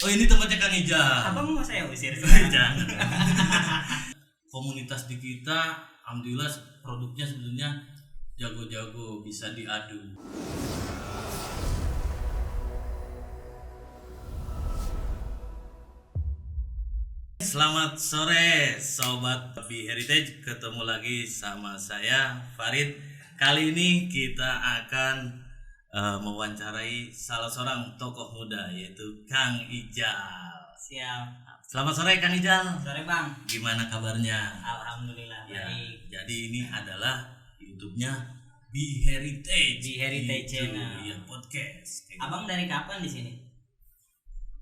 Oh, ini tempatnya Kang Ijal. Abang mau saya usir Jangan. Komunitas di kita, alhamdulillah produknya sebenarnya jago-jago, bisa diadu. Selamat sore Sobat Be Heritage, ketemu lagi sama saya Farid. Kali ini kita akan mewawancarai salah seorang tokoh muda, yaitu Kang Ijal. Siap. Selamat sore Kang Ijal. Sore Bang. Gimana kabarnya? Alhamdulillah Ya, baik. jadi ini adalah YouTube-nya Be Heritage. Be Heritage Gitu, Channel. ya, podcast. Kayak Abang dari kapan di sini?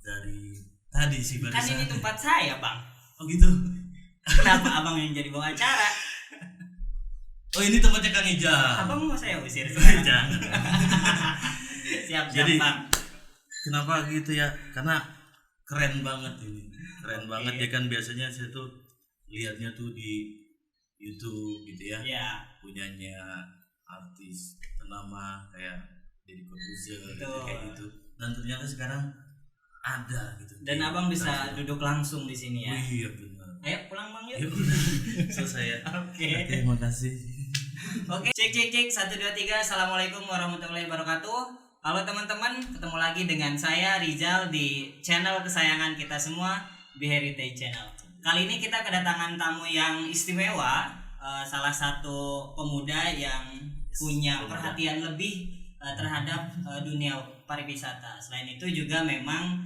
dari tadi sih Kan barusan. ini tempat saya Bang. Oh gitu. Kenapa Abang yang jadi bawa acara? Oh, ini tempatnya Kang Ijal. Abang mau saya usir Jangan. Siap Jadi, Bang. kenapa gitu ya? Karena keren banget ini. Keren Oke. banget ya kan, biasanya saya tuh lihatnya tuh di YouTube gitu ya. Ya. Punyanya artis ternama kayak Deddy Corbuzier gitu, Betul. kayak gitu. Dan ternyata sekarang ada gitu. Dan Di Abang bisa Tanzania. duduk langsung di sini ya. Oh, iya benar. Ayo pulang Bang Ya yuk. udah. Selesai ya. Oke. Terima kasih. Oke, cek 1 2 3. Assalamualaikum warahmatullahi wabarakatuh. Halo teman-teman, ketemu lagi dengan saya Rizal di channel kesayangan kita semua, Be Heritage Channel. Kali ini kita kedatangan tamu yang istimewa, salah satu pemuda yang punya perhatian lebih terhadap dunia pariwisata. Selain itu juga memang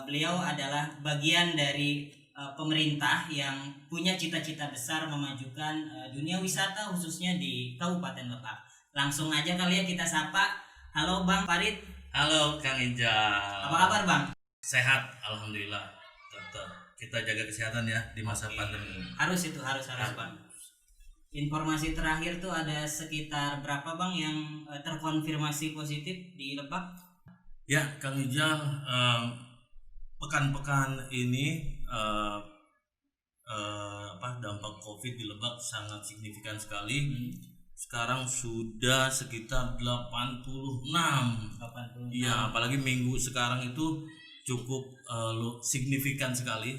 beliau adalah bagian dari pemerintah yang punya cita-cita besar memajukan dunia wisata khususnya di Kabupaten Lebak. Langsung aja kali ya kita sapa. Halo Bang Farid. Halo Kang Ijal. Apa kabar Bang? Sehat, alhamdulillah. Tetap kita jaga kesehatan ya di masa pandemi. Harus Bang. Informasi terakhir tuh ada sekitar berapa Bang yang terkonfirmasi positif di Lebak? Ya, Kang Ijal, pekan-pekan ini dampak COVID di Lebak sangat signifikan sekali. Sekarang sudah sekitar 86. 86. Iya, apalagi minggu sekarang itu cukup signifikan sekali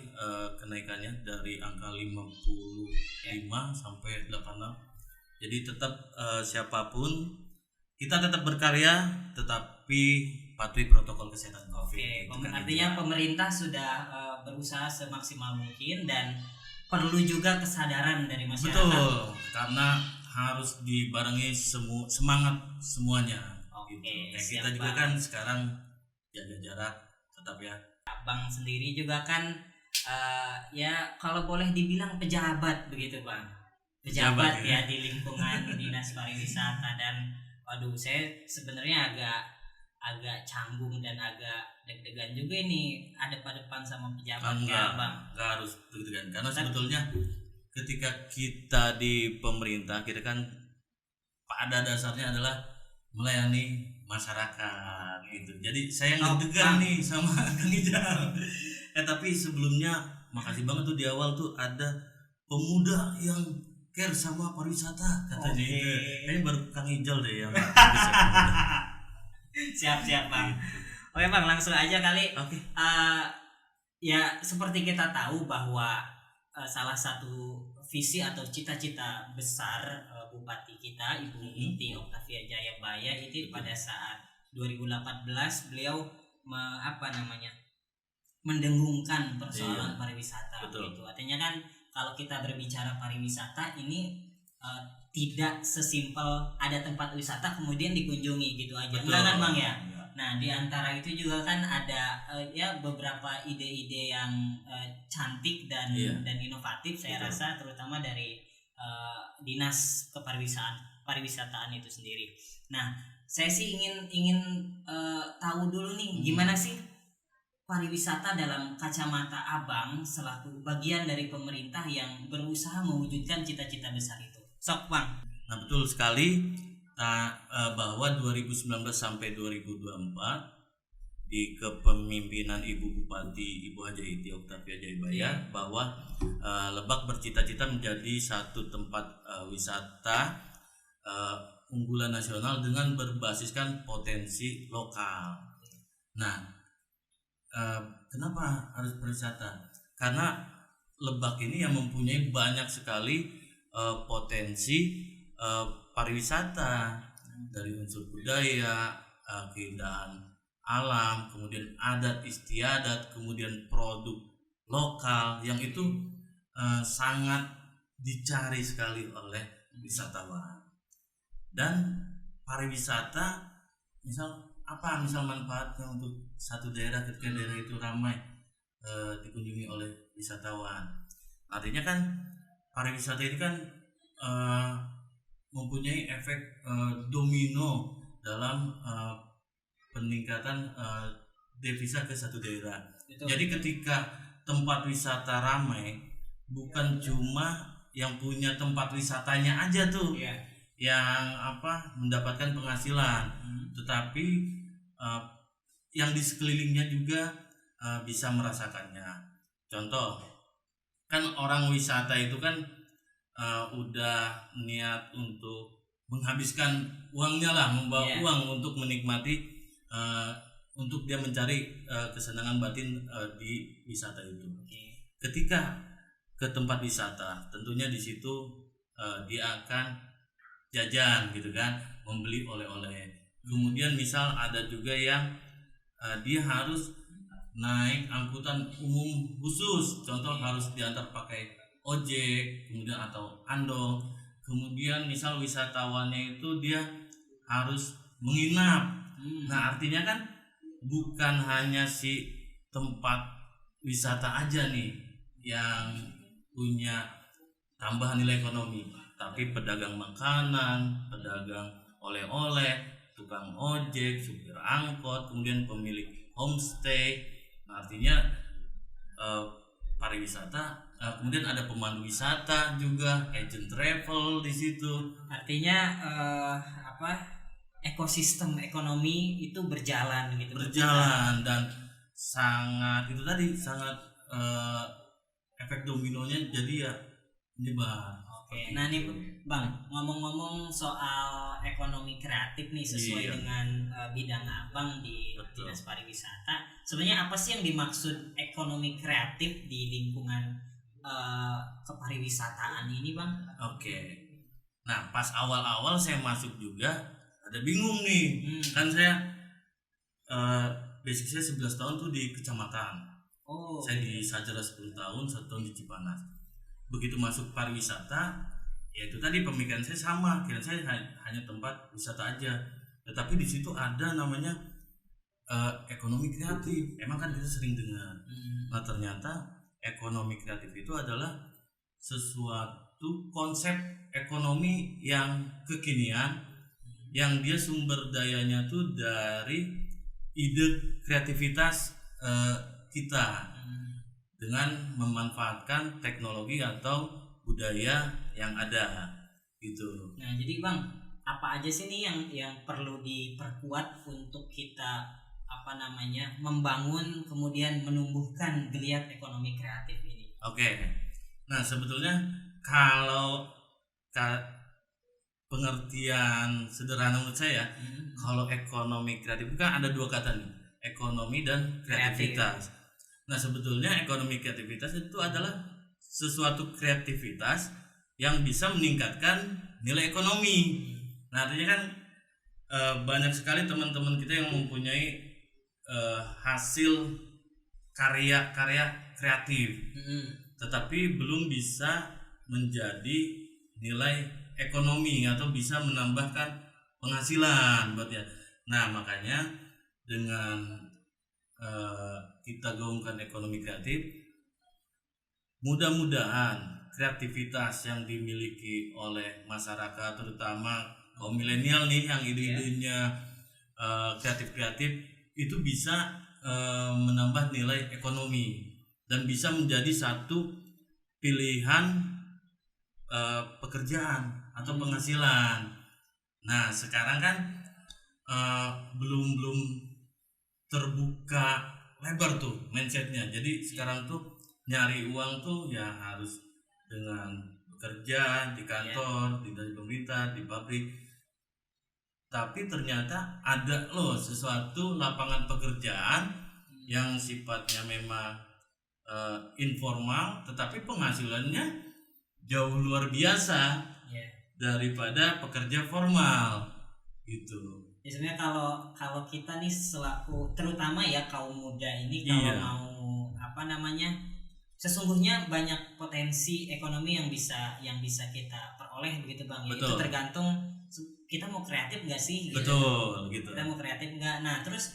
kenaikannya dari angka 55 sampai 86. Jadi tetap siapapun kita tetap berkarya, tetapi patuhi protokol kesehatan COVID. Oke, Itu kan artinya intinya. pemerintah sudah berusaha semaksimal mungkin dan perlu juga kesadaran dari masyarakat. Betul, karena harus dibarengi semangat semuanya. Oke, Gitu. Kayak siap, kita juga Bang. kan sekarang jaga jarak tetap ya. Bang sendiri juga kan ya kalau boleh dibilang pejabat begitu Bang. Pejabat Pejabat, ya di lingkungan dinas pariwisata. Dan waduh, saya sebenarnya agak canggung dan agak deg-degan juga ini hadap-hadapan sama pejabat ya Bang. Enggak harus begitu kan, karena sebetulnya ketika kita di pemerintah, kita kan pada dasarnya adalah melayani masyarakat gitu. Jadi saya deg-degan nih sama Kang Ijal. Tapi sebelumnya makasih banget tuh di awal tuh ada pemuda yang care sama pariwisata katanya. Oke. Itu kayaknya baru Kang Ijal deh yang bisa pemuda. Siap Bang. Oke Bang, langsung aja kali. Oke. Ya seperti kita tahu bahwa salah satu visi atau cita-cita besar bupati kita Ibu Iti Oktavia Jayabaya itu pada saat 2018 beliau mendengungkan persoalan pariwisata. Betul. Gitu. Artinya kan kalau kita berbicara pariwisata ini tidak sesimpel ada tempat wisata kemudian dikunjungi gitu aja. Betul. Enggak kan Bang ya? Nah, di antara itu juga kan ada ya beberapa ide-ide yang cantik dan inovatif saya Betul. rasa, terutama dari dinas pariwisataan itu sendiri. Nah, saya sih ingin tahu dulu nih gimana sih pariwisata dalam kacamata Abang selaku bagian dari pemerintah yang berusaha mewujudkan cita-cita besar itu. Sok Bang. Nah, betul sekali. Bahwa 2019 sampai 2024 di kepemimpinan Ibu Bupati Ibu Haja Iti Oktavia Jayabaya bahwa Lebak bercita-cita menjadi satu tempat wisata unggulan nasional dengan berbasiskan potensi lokal. Nah, kenapa harus pariwisata? Karena Lebak ini yang mempunyai banyak sekali potensi pariwisata, dari unsur budaya, keindahan alam, kemudian adat istiadat, kemudian produk lokal yang itu sangat dicari sekali oleh wisatawan. Dan pariwisata misal manfaatnya untuk satu daerah ketika daerah itu ramai dikunjungi oleh wisatawan. Artinya kan pariwisata ini kan mempunyai efek domino dalam peningkatan devisa ke satu daerah. Betul. Jadi ketika tempat wisata ramai, bukan cuma yang punya tempat wisatanya aja tuh yang mendapatkan penghasilan, tetapi yang di sekelilingnya juga bisa merasakannya. Contoh, kan orang wisata itu kan udah niat untuk menghabiskan uangnya lah, membawa uang untuk menikmati, untuk dia mencari kesenangan batin di wisata itu. Ketika ke tempat wisata, tentunya di situ dia akan jajan gitu kan, membeli oleh-oleh. Kemudian misal ada juga yang dia harus naik angkutan umum khusus, contoh harus diantar pakai ojek, kemudian atau andong. Kemudian misal wisatawannya itu dia harus menginap. Nah, artinya kan bukan hanya si tempat wisata aja nih yang punya tambahan nilai ekonomi, tapi pedagang makanan, pedagang oleh-oleh, tukang ojek, supir angkot, kemudian pemilik homestay. Nah, artinya pariwisata, kemudian ada pemandu wisata juga, agent travel di situ. Artinya ekosistem ekonomi itu berjalan gitu. Berjalan dan sangat efek dominonya jadi ya menyebar. Oke. Nah nih Bang, ngomong-ngomong soal ekonomi kreatif nih sesuai dengan bidang Abang di Dinas Pariwisata. Sebenarnya apa sih yang dimaksud ekonomi kreatif di lingkungan kepariwisataan ini, Bang? Oke. Nah, pas awal-awal saya masuk juga ada bingung nih. Kan saya basic saya 11 tahun tuh di kecamatan. Saya di Sajara 10 tahun, 1 tahun di Cipanas. Begitu masuk pariwisata, ya itu tadi pemikiran saya sama, kira saya hanya tempat wisata aja. Tetapi di situ ada namanya ekonomi kreatif. Emang kan kita sering dengar. Nah, ternyata ekonomi kreatif itu adalah sesuatu konsep ekonomi yang kekinian, yang dia sumber dayanya tuh dari ide kreativitas kita dengan memanfaatkan teknologi atau budaya yang ada gitu. Nah, jadi Bang, apa aja sih nih yang perlu diperkuat untuk kita membangun kemudian menumbuhkan geliat ekonomi kreatif ini? Oke. Nah, sebetulnya kalau pengertian sederhana menurut saya, kalau ekonomi kreatif kan ada dua kata nih, ekonomi dan kreativitas. Nah, sebetulnya ekonomi kreativitas itu adalah sesuatu kreativitas yang bisa meningkatkan nilai ekonomi. Nah, artinya kan banyak sekali teman-teman kita yang mempunyai hasil karya-karya kreatif, tetapi belum bisa menjadi nilai ekonomi atau bisa menambahkan penghasilan buat dia. Nah, makanya dengan kita gaungkan ekonomi kreatif, mudah-mudahan kreativitas yang dimiliki oleh masyarakat, terutama kaum milenial nih yang ide-idenya kreatif-kreatif itu bisa menambah nilai ekonomi dan bisa menjadi satu pilihan pekerjaan atau penghasilan. Nah, sekarang kan belum terbuka lebar tuh mindsetnya. Jadi sekarang tuh nyari uang tuh ya harus dengan bekerja di kantor, dari pemerintah, di pabrik. Tapi ternyata ada loh sesuatu lapangan pekerjaan yang sifatnya memang informal, tetapi penghasilannya jauh luar biasa Ya. daripada pekerja formal gitu. Ya, sebenarnya kalau kita nih selaku terutama ya kaum muda ini kalau Iya. mau apa namanya, sesungguhnya banyak potensi ekonomi yang bisa kita peroleh begitu Bang. Ya, itu Betul. tergantung kita mau kreatif nggak sih? Gitu. Betul gitu. Kita mau kreatif nggak? Nah terus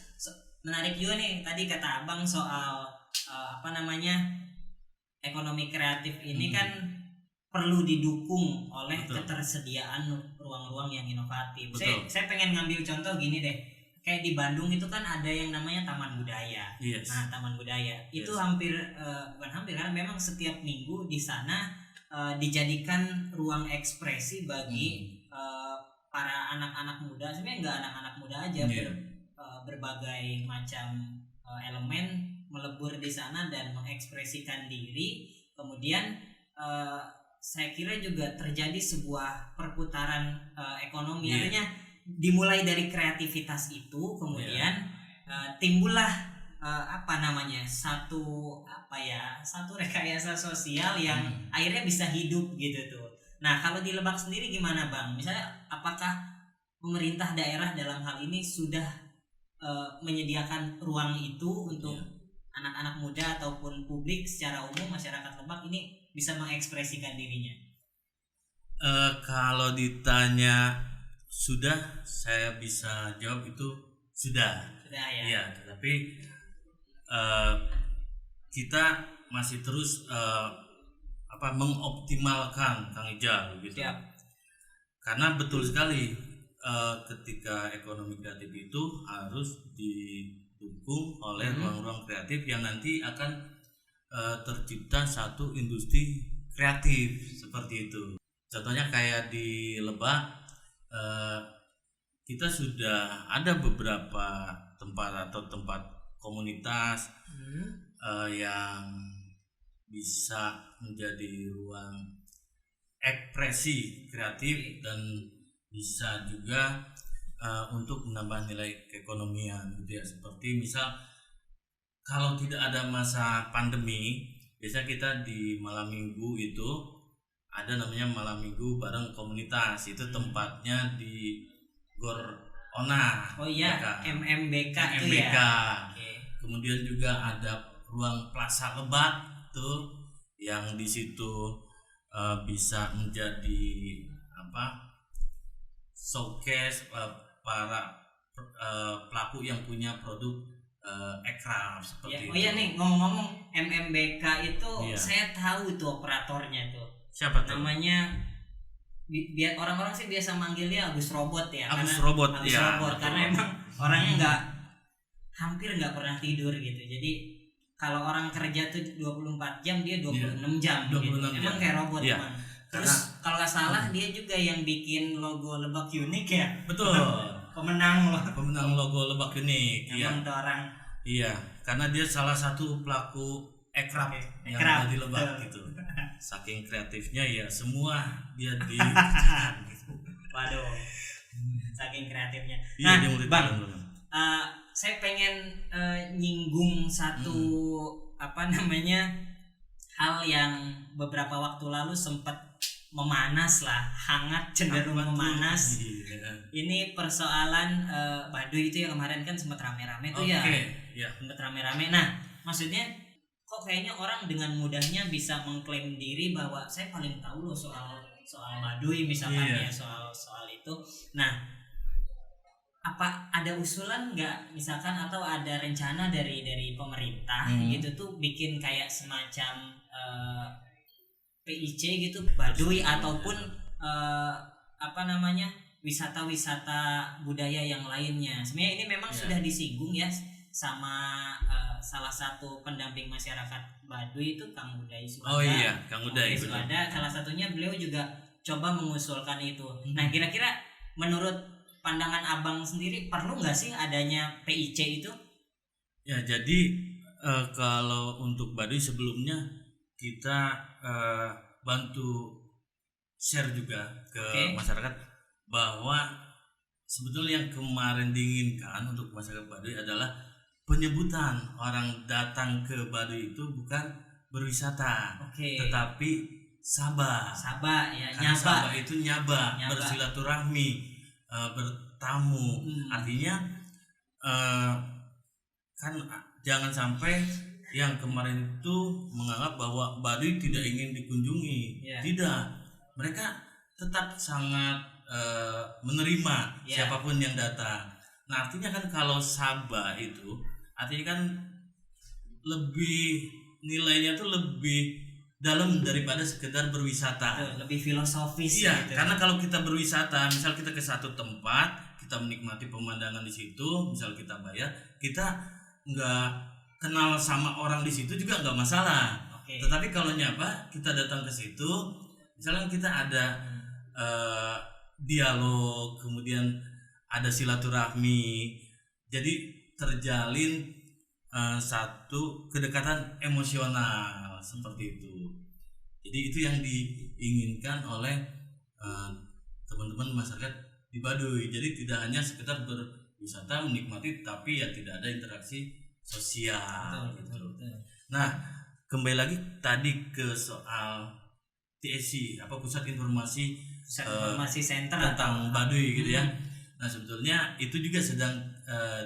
menarik juga nih tadi kata Abang soal apa namanya, ekonomi kreatif ini kan perlu didukung oleh Betul. ketersediaan ruang-ruang yang inovatif. Betul. Saya pengen ngambil contoh gini deh, kayak di Bandung itu kan ada yang namanya Taman Budaya. Yes. Nah Taman Budaya itu Yes. bukan hampir, karena memang setiap minggu di sana dijadikan ruang ekspresi bagi para anak-anak muda. Sebenarnya nggak anak-anak muda aja, Iya. berbagai macam elemen melebur di sana dan mengekspresikan diri. Kemudian saya kira juga terjadi sebuah perputaran ekonomi. Iya. Artinya dimulai dari kreativitas itu, kemudian timbullah apa namanya, satu rekayasa sosial yang akhirnya bisa hidup gitu tuh. Nah kalau di Lebak sendiri gimana Bang? Misalnya apakah pemerintah daerah dalam hal ini sudah menyediakan ruang itu untuk anak-anak muda ataupun publik secara umum, masyarakat Lebak ini bisa mengekspresikan dirinya? Kalau ditanya sudah, saya bisa jawab itu sudah. Sudah ya. Iya, tetapi kita masih terus mengoptimalkan Kang Ijal gitu. Siap. Karena betul sekali ketika ekonomi kreatif itu harus didukung oleh ruang-ruang kreatif yang nanti akan tercipta satu industri kreatif seperti itu. Contohnya kayak di Lebak, kita sudah ada beberapa tempat komunitas yang bisa menjadi ruang ekspresi kreatif dan bisa juga untuk menambah nilai keekonomian gitu ya. Seperti misal kalau tidak ada masa pandemi, biasa kita di malam minggu itu ada namanya malam minggu bareng komunitas. Itu tempatnya di Gor Ona. Oh iya, MMBK itu MMBK. ya. Okay. Kemudian juga ada ruang Plaza Lebak tuh yang di situ bisa menjadi showcase para pelaku yang punya produk ekraf seperti ya, itu. Oh iya nih, ngomong-ngomong MMBK itu saya tahu itu operatornya tuh. Siapa tuh? Namanya biar orang-orang sih biasa manggilnya Agus Robot ya. Agus Robot, Agus ya. Robot, karena emang orangnya hampir nggak pernah tidur gitu. Jadi kalau orang kerja tuh 24 jam, dia 26 jam 26 gitu. jam. Emang kayak robot Iya. emang. Terus kalau nggak salah dia juga yang bikin logo Lebak Unik ya. Betul. Pemenang logo Lebak Unik. Emang tuh orang. Iya, karena dia salah satu pelaku ekraf yang ada di Lebak gitu. Saking kreatifnya ya semua dia di Waduh. Saking kreatifnya. Iya, Nah, dia murid Bang, dalam. saya pengen nyinggung satu hal yang beberapa waktu lalu sempat memanas lah, hangat, cenderung memanas. Ini persoalan Baduy itu yang kemarin kan sempat rame-rame tuh ya. Sempat rame-rame. Nah, maksudnya kok kayaknya orang dengan mudahnya bisa mengklaim diri bahwa saya paling tahu loh soal Baduy misalkan ya, soal itu. Nah, apa ada usulan nggak misalkan atau ada rencana dari pemerintah gitu tuh bikin kayak semacam PIC gitu Baduy ataupun wisata-wisata budaya yang lainnya. Sebenarnya ini memang sudah disinggung ya sama salah satu pendamping masyarakat Baduy itu Kang Uday Suwada. Oh iya, Kang Uday Suwada, salah satunya beliau juga coba mengusulkan itu. Nah, kira-kira menurut pandangan Abang sendiri perlu nggak sih adanya PIC itu? Ya, jadi kalau untuk Baduy sebelumnya kita bantu share juga ke masyarakat bahwa sebetulnya yang kemarin diinginkan untuk masyarakat Baduy adalah penyebutan orang datang ke Baduy itu bukan berwisata, Oke. tetapi sabah. Sabah ya, Karena nyaba. sabah itu nyaba, Nyaba. bersilaturahmi, bertamu. Artinya kan jangan sampai yang kemarin itu menganggap bahwa Baduy tidak ingin dikunjungi. Yeah. Tidak, mereka tetap sangat menerima siapapun yang datang. Nah, artinya kan kalau sabah itu artinya kan lebih nilainya tuh lebih dalam daripada sekedar berwisata. Lebih filosofis. Iya, gitu. karena kalau kita berwisata, misal kita ke satu tempat, kita menikmati pemandangan di situ, misal kita bayar, kita nggak kenal sama orang di situ juga nggak masalah. Oke. Tetapi kalau nyapa, kita datang ke situ, misalnya kita ada dialog, kemudian ada silaturahmi, jadi terjalin satu kedekatan emosional seperti itu. Jadi itu yang diinginkan oleh teman-teman masyarakat di Baduy. Jadi tidak hanya sekedar berwisata menikmati, tapi ya tidak ada interaksi sosial. Betul. Nah, kembali lagi tadi ke soal TSC, Pusat Informasi Center tentang Baduy gitu ya. Nah, sebetulnya itu juga sedang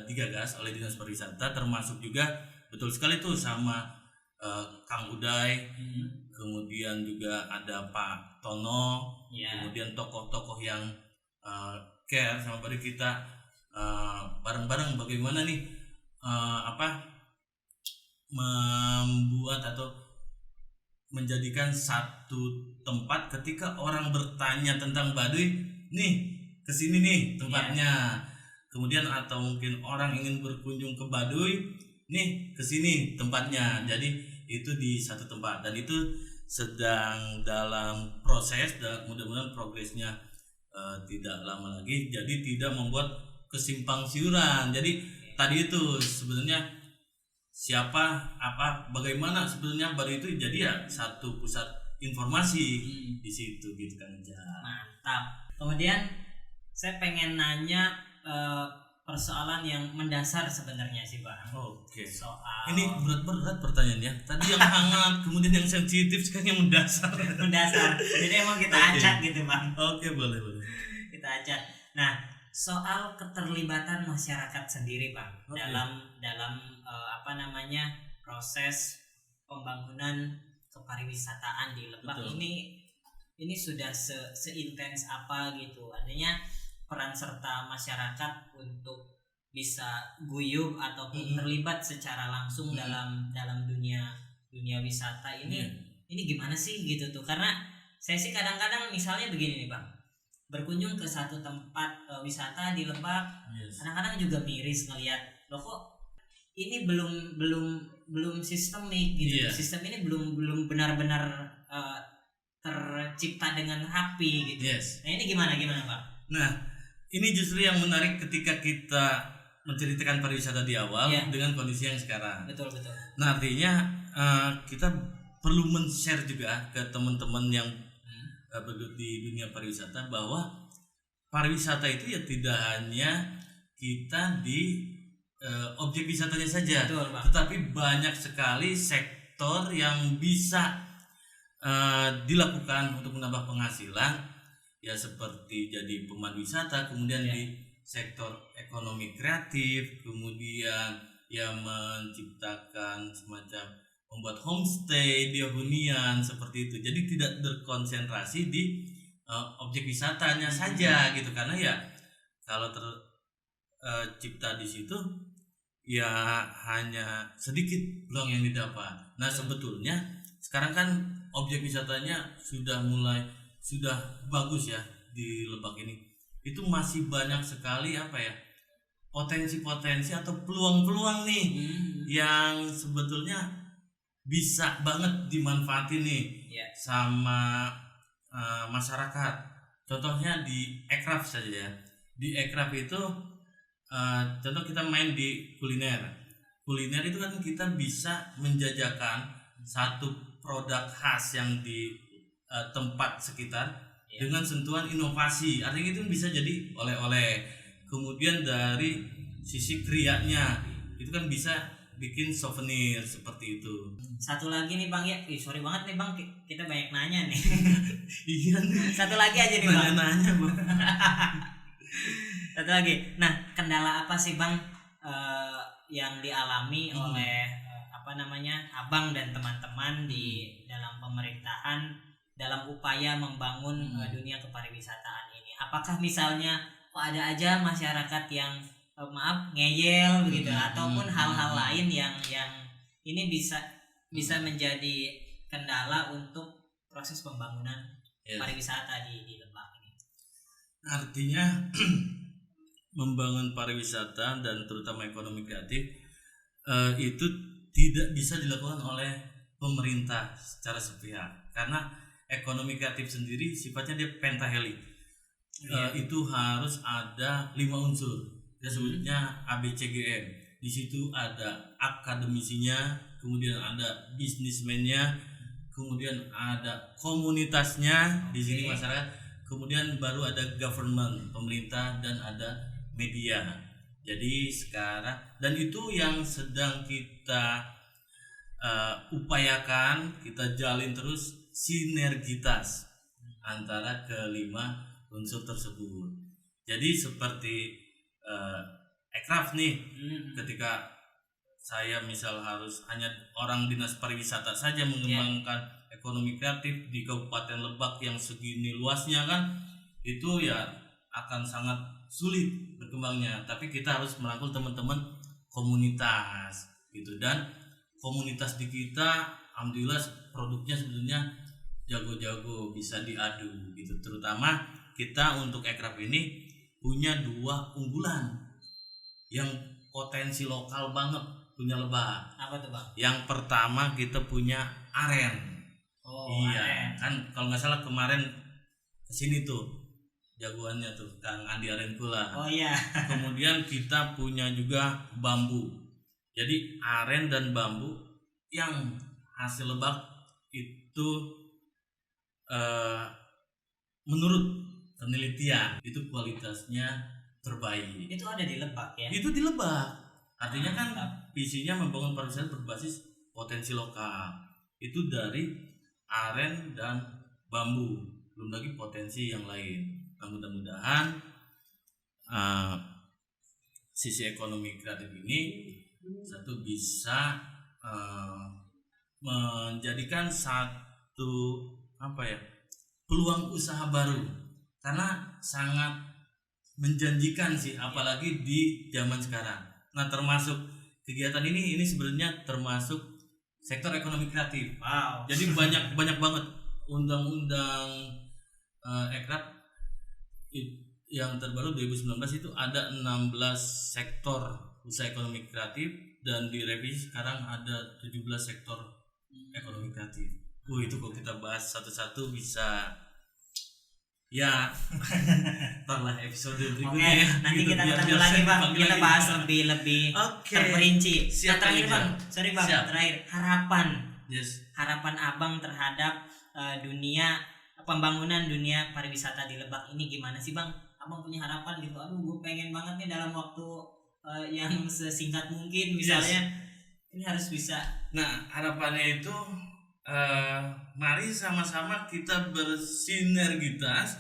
digagas oleh Dinas Pariwisata, termasuk juga betul sekali tuh sama Kang Uday, kemudian juga ada Pak Tono, kemudian tokoh-tokoh yang care sama Baduy, kita bareng-bareng bagaimana nih membuat atau menjadikan satu tempat ketika orang bertanya tentang Baduy, nih kesini nih tempatnya. Kemudian atau mungkin orang ingin berkunjung ke Baduy, nih kesini tempatnya. Jadi itu di satu tempat, dan itu sedang dalam proses, dan mudah-mudahan progresnya tidak lama lagi, jadi tidak membuat kesimpang siuran. Jadi tadi itu sebenarnya bagaimana sebenarnya Baduy itu jadi ya satu pusat informasi di situ gitu kan. Mantap. Kemudian saya pengen nanya persoalan yang mendasar sebenarnya sih Bang. Oke. Soal ini berat pertanyaannya. Tadi yang hangat, kemudian yang sensitif, sekarang yang mendasar. mendasar. Jadi emang kita acak gitu Bang. Oke, boleh. Kita acak. Nah, soal keterlibatan masyarakat sendiri Bang dalam proses pembangunan kepariwisataan di Lebak. Betul. Ini sudah seintens apa gitu. Artinya peran serta masyarakat untuk bisa guyup ataupun terlibat secara langsung dalam dunia wisata ini gimana sih gitu tuh. Karena saya sih kadang-kadang misalnya begini nih Bang, berkunjung ke satu tempat wisata di Lebak, kadang-kadang juga miris ngelihat loh kok ini belum sistemik gitu. Sistem ini belum benar-benar tercipta dengan rapi gitu. Nah, ini gimana Pak? Nah, ini justru yang menarik ketika kita menceritakan pariwisata di awal dengan kondisi yang sekarang. Betul. Nah, artinya kita perlu men-share juga ke teman-teman yang bergelut di dunia pariwisata bahwa pariwisata itu ya tidak hanya kita di objek wisatanya saja, tetapi banyak sekali sektor yang bisa dilakukan untuk menambah penghasilan, ya seperti jadi pemandu wisata, kemudian di sektor ekonomi kreatif, kemudian ya menciptakan semacam membuat homestay di hunian seperti itu. Jadi tidak berkonsentrasi di objek wisatanya saja gitu, karena ya kalau tercipta di situ ya hanya sedikit peluang yang didapat. Nah, sebetulnya sekarang kan objek wisatanya sudah bagus ya di Lebak ini. Itu masih banyak sekali potensi-potensi atau peluang-peluang nih yang sebetulnya bisa banget dimanfaatin nih sama masyarakat. Contohnya di Ekraf saja ya. Di Ekraf itu contoh kita main di kuliner itu kan kita bisa menjajakan satu produk khas yang di tempat sekitar dengan sentuhan inovasi. Artinya itu bisa jadi oleh-oleh. Kemudian dari sisi krianya itu kan bisa bikin souvenir seperti itu. Satu lagi nih Bang ya, sorry banget nih Bang, kita banyak nanya nih. Iya nih. Satu lagi aja nih Bang. Nanya Bang. Satu lagi. Nah, kendala apa sih Bang yang dialami oleh Abang dan teman-teman di dalam pemerintahan dalam upaya membangun dunia kepariwisataan ini? Apakah misalnya ada aja masyarakat yang ngeyel begitu, ataupun hal-hal lain yang ini bisa menjadi kendala untuk proses pembangunan pariwisata di Lebak ini? Artinya membangun pariwisata dan terutama ekonomi kreatif itu tidak bisa dilakukan oleh pemerintah secara sepihak, karena ekonomi kreatif sendiri sifatnya dia pentahelix. Itu harus ada 5 unsur, kita sebutnya ABCGM. Di situ ada akademisinya, kemudian ada bisnismennya, kemudian ada komunitasnya, di sini masyarakat, kemudian baru ada government, pemerintah, dan ada media. Jadi sekarang, dan itu yang sedang kita upayakan, kita jalin terus sinergitas antara kelima unsur tersebut. Jadi seperti Ekraf nih, ketika saya misal harus hanya orang dinas pariwisata saja mengembangkan ekonomi kreatif di Kabupaten Lebak yang segini luasnya kan, itu ya akan sangat sulit berkembangnya. Tapi kita harus merangkul teman-teman komunitas gitu, dan komunitas di kita alhamdulillah produknya sebenarnya jago-jago, bisa diadu gitu. Terutama kita untuk Ekraf ini punya 2 unggulan yang potensi lokal banget punya Lebak. Apa tuh Bang? Yang pertama kita punya aren. Aren. Kan kalau nggak salah kemarin kesini tuh jagoannya tuh Kang Andi Arenkula. Kemudian kita punya juga bambu. Jadi aren dan bambu yang hasil Lebak itu menurut penelitian itu kualitasnya terbaik. Itu ada di Lebak ya? Itu di Lebak. Artinya kan visinya membangun pariwisata berbasis potensi lokal. Itu dari aren dan bambu, belum lagi potensi yang lain. Nah, mudah-mudahan sisi ekonomi kreatif ini satu bisa menjadikan satu peluang usaha baru, karena sangat menjanjikan sih, apalagi di zaman sekarang. Nah, termasuk kegiatan ini sebenarnya termasuk sektor ekonomi kreatif. Jadi banyak banget undang-undang Ekraf yang terbaru 2019 itu ada 16 sektor usaha ekonomi kreatif, dan direvisi sekarang ada 17 sektor ekonomi kreatif. Itu kalau kita bahas satu-satu bisa ya setelah episode berikutnya. Nanti kita ketemu lagi Bang, kita bahas lebih terperinci. Terakhir Bang, sorry Bang, terakhir harapan Abang terhadap pembangunan dunia pariwisata di Lebak ini gimana sih Bang? Abang punya harapan gitu, gue pengen banget nih dalam waktu yang sesingkat mungkin misalnya ini harus bisa. Nah, harapannya itu mari sama-sama kita bersinergitas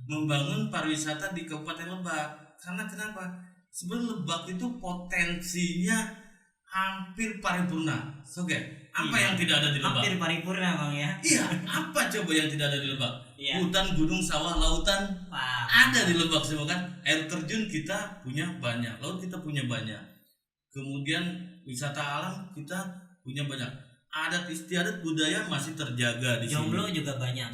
membangun pariwisata di Kabupaten Lebak. Karena kenapa? Sebenarnya Lebak itu potensinya hampir paripurna. Apa yang tidak ada di Lebak? Hampir paripurna Bang ya. Iya, apa coba yang tidak ada di Lebak? Hutan, gunung, sawah, lautan ada di Lebak semua kan. Air terjun kita punya banyak, laut kita punya banyak. Kemudian wisata alam kita punya banyak. Adat istiadat budaya masih terjaga di sini. Jomblo juga banyak.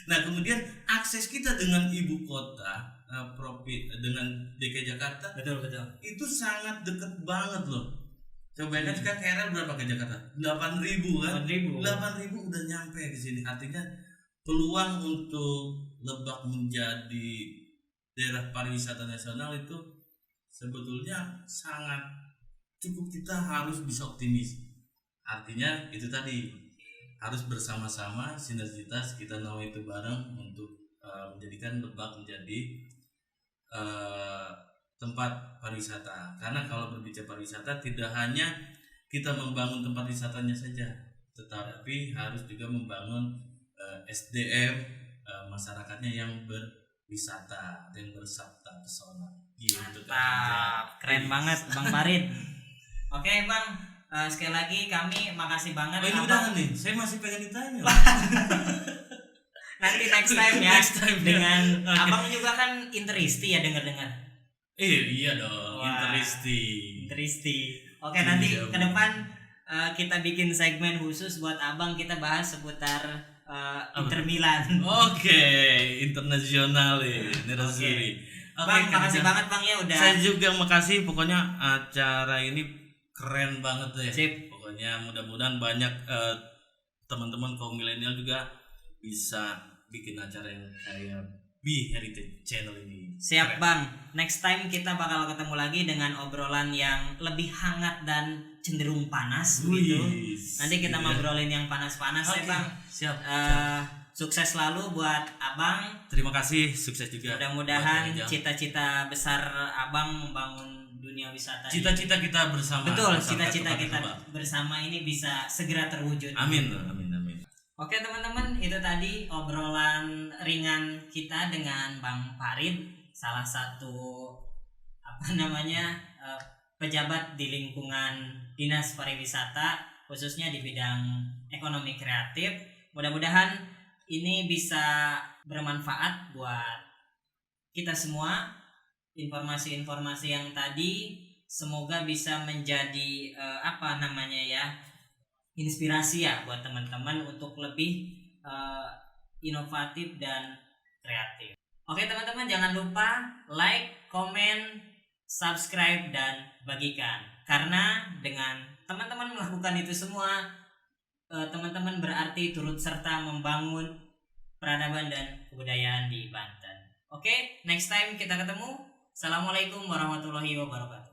Nah, kemudian akses kita dengan ibu kota dengan DKI Jakarta betul itu sangat dekat banget loh. Coba kan sekarang KRL berapa ke Jakarta? 8.000 kan? 8.000 udah nyampe di sini. Artinya peluang untuk Lebak menjadi daerah pariwisata nasional itu sebetulnya sangat cukup. Kita harus bisa optimis. Artinya itu tadi, harus bersama-sama sinergitas, kita nawa itu bareng untuk menjadikan Lebak menjadi tempat pariwisata. Karena kalau berbicara pariwisata tidak hanya kita membangun tempat wisatanya saja, tetapi harus juga membangun SDM masyarakatnya yang berwisata dan bersabda pesona. Gitu. Mantap, keren banget Bang Farid. Oke Bang, sekali lagi kami makasih banget. Oh, ini udah nih, saya masih pengen ditanya. Nanti next time ya. Next time, dengan ya. Abang juga kan Interisti ya, dengar-dengar. Iya dong, Wah, Interisti. Oke, Iya, nanti Bang. ke depan kita bikin segmen khusus buat Abang, kita bahas seputar Inter Milan. Oke, internasional ini Razuri. Bang, makasih banget Bang ya udah. Saya juga makasih, pokoknya acara ini keren banget deh. Sip. Pokoknya mudah-mudahan banyak teman-teman kaum milenial juga bisa bikin acara yang kayak Be Heritage Channel ini. Siap Keren. Bang, next time kita bakal ketemu lagi dengan obrolan yang lebih hangat dan cenderung panas gitu. Nanti kita ngobrolin yang panas-panas ya Bang. Siap. Sukses selalu buat Abang. Terima kasih, sukses juga. Mudah-mudahan buat Rizal. cita-cita besar Abang membangun dunia wisata. Cita-cita kita bersama. Betul, Bersama cita-cita kita teman-teman. bersama ini bisa segera terwujud. Amin. Oke teman-teman, itu tadi obrolan ringan kita dengan Bang Farid, salah satu pejabat di lingkungan Dinas Pariwisata, khususnya di bidang ekonomi kreatif. Mudah-mudahan ini bisa bermanfaat buat kita semua. Informasi-informasi yang tadi semoga bisa menjadi inspirasi ya buat teman-teman untuk lebih inovatif dan kreatif. Oke teman-teman, jangan lupa like, komen, subscribe, dan bagikan. Karena dengan teman-teman melakukan itu semua, teman-teman berarti turut serta membangun peradaban dan kebudayaan di Banten. Oke, next time kita ketemu. Assalamualaikum warahmatullahi wabarakatuh.